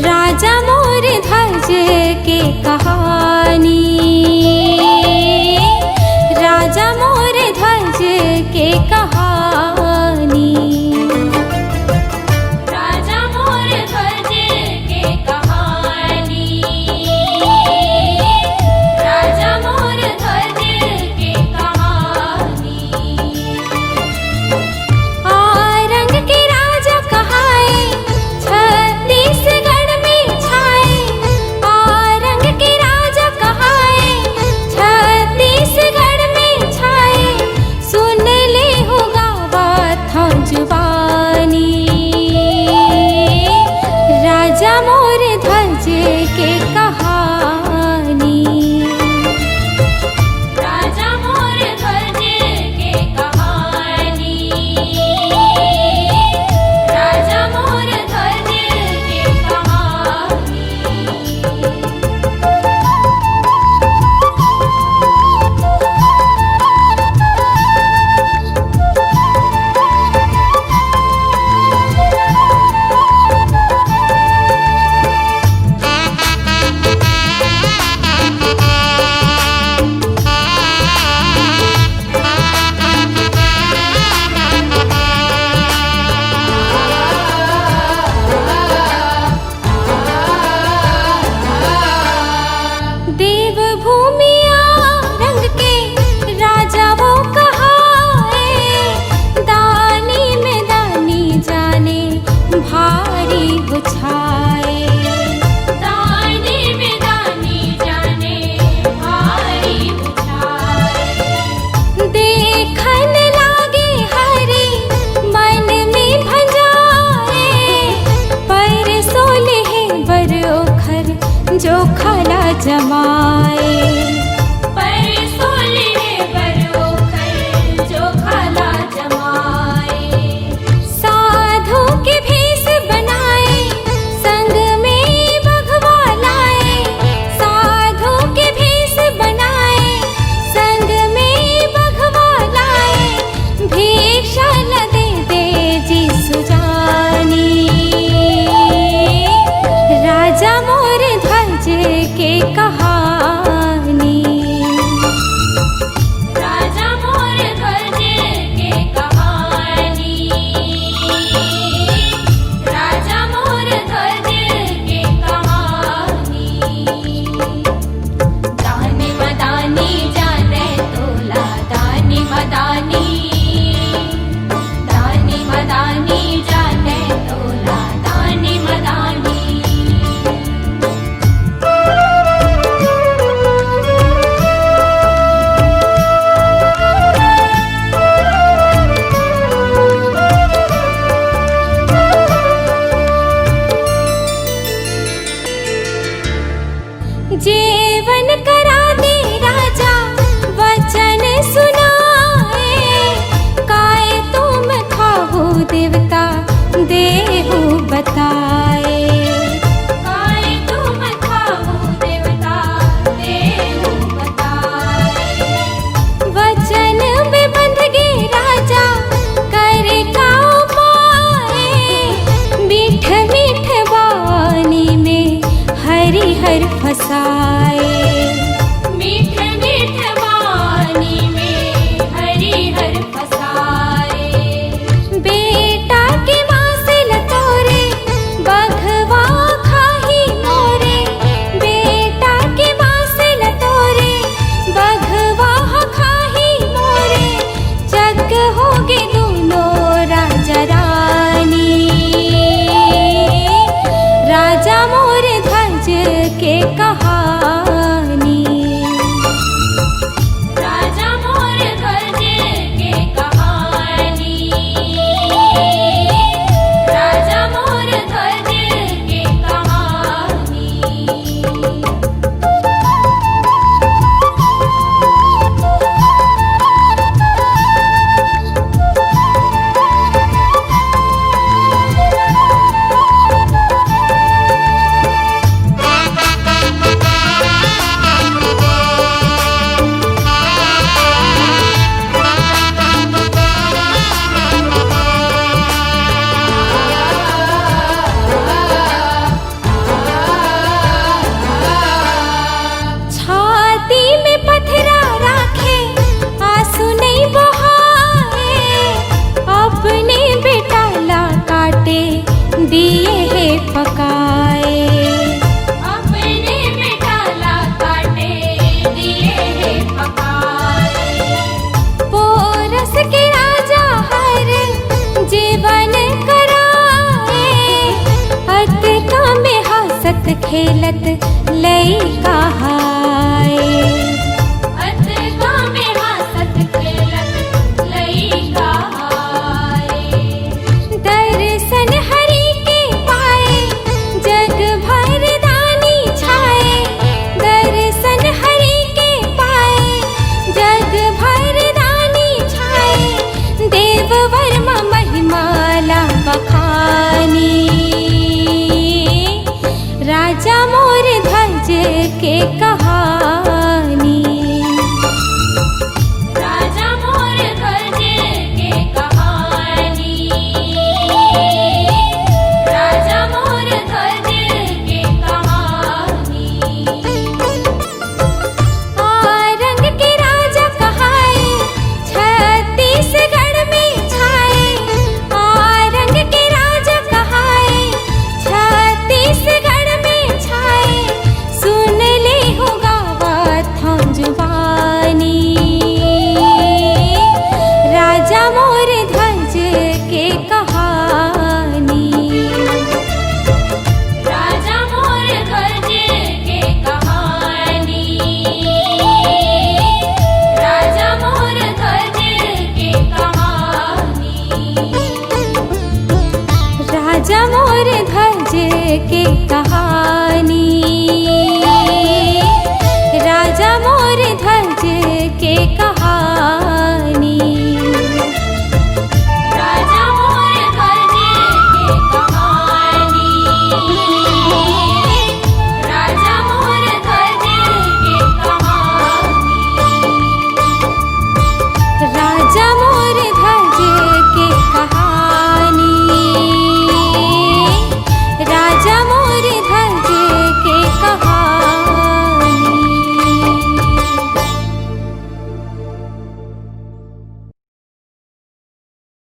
राजा मोर ध्वज के कहानी, राजा मोर ध्वज के कहानी, राजा मोर ध्वज के कहानी, राजा मोर ध्वज के कहानी। आरंग के राजा कहाए छत्तीसगढ़ में छाए, आरंग के राजा कहाए छत्तीसगढ़ में छाए। सुन ले हो गावा था जुबानी, राजा मोर ध्वज के कहानी, राजा मोर ध्वज के कहानी, राजा मोर ध्वज के कहानी। देवभूमि आरंग के राजा वो कहाए, दानी में दानी जाने भारी बुझाए, दानी में दानी जाने भारी बुझाए। देखन लागे हरि मन में भंजाए, पर सोले बर ओखर जो खला जमाए, पर सोले बर ओखर जो खला जमाए। साधु के भेष बनाए संग में भगवा लाए, साधु के भेष बनाए संग में भगवा लाए। भिक्षा न दे दे जी सुजानी, राजा मोर ध्वज के कहानी, राजा मोर ध्वज के कहानी, राजा मोर ध्वज के कहानी। दानी मदानी जाने तोला, दानी मदानी, दानी मदानी जाने तोला, दानी मदानी। जेवन करा दे राजा वचन सुनाए, काय तुम खाहु देवता देहु बताए, काय तुम खाहु देवता देहु बताए। वचन में बंध गे राजा करे का उपाय, मीठ मीठ वाणी में हरि हर फसाए, मीठ मीठ वाणी में हरि हर फसाए। बेटा के मांस लतोरे बघवा खाही मोरे, बेटा के मांस लतोरे बघवा खाही मोरे। जग होगे दोनों राजा रानी, राजा मोर ध्वज के कहानी, राजा मोर ध्वज के कहानी, राजा मोर ध्वज के कहानी। खेलत लइका हाय। अतगा में हंसत खेलत लइका हाय। दर्शन हरि के पाए जग भर दानी छाए। दर्शन हरि के पाए जग भर दानी छाए। देव वर्मा महिमाला बखानी। राजा मोर ध्वज के कहा